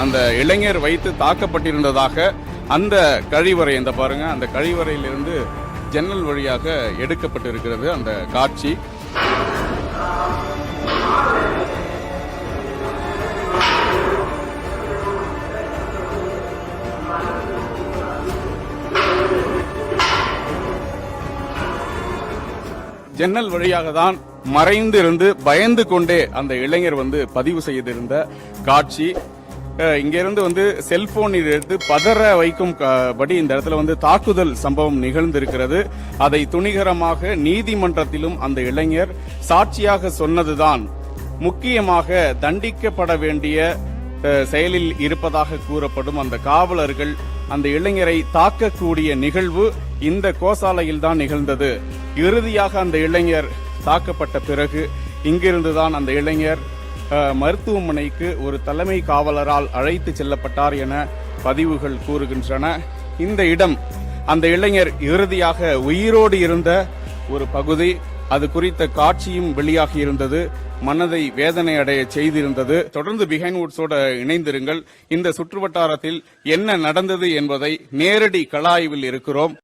அந்த இளைஞர் வைத்து தாக்கப்பட்டிருந்ததாக அந்த கழிவறை இந்த பாருங்க, அந்த கழிவறையிலிருந்து ஜன்னல் வழியாக எடுக்கப்பட்டிருக்கிறது அந்த காட்சி. ஜன்னல் வழியாக தான் மறைந்து இருந்து பயந்து கொண்டே அந்த இளைஞர் பதிவு செய்திருந்த காட்சி. இங்கிருந்து செல்போனில் எடுத்து பதற வைக்கும் படி இந்த இடத்துல தாக்குதல் சம்பவம் நிகழ்ந்திருக்கிறது. அதை துணிகரமாக நீதிமன்றத்திலும் அந்த இளைஞர் சாட்சியாக சொன்னதுதான் முக்கியமாக தண்டிக்கப்பட வேண்டிய செயலில் இருப்பதாக கூறப்படும் அந்த காவலர்கள் அந்த இளைஞரை தாக்கக்கூடிய நிகழ்வு இந்த கோசாலையில் தான் நிகழ்ந்தது. இறுதியாக அந்த இளைஞர் தாக்கப்பட்ட பிறகு இங்கிருந்துதான் அந்த இளைஞர் மருத்துவமனைக்கு ஒரு தலைமை காவலரால் அழைத்து செல்லப்பட்டார் என பதிவுகள் கூறுகின்றன. இந்த இடம் அந்த இளைஞர் இறுதியாக உயிரோடு இருந்த ஒரு பகுதி. அது குறித்த காட்சியும் வெளியாகி இருந்தது. மனதை வேதனை அடைய செய்திருந்தது. தொடர்ந்து பிஹைண்ட் வுட்ஸோட இணைந்திருங்கள். இந்த சுற்றுவட்டாரத்தில் என்ன நடந்தது என்பதை நேரடி கள ஆய்வில் இருக்கிறோம்.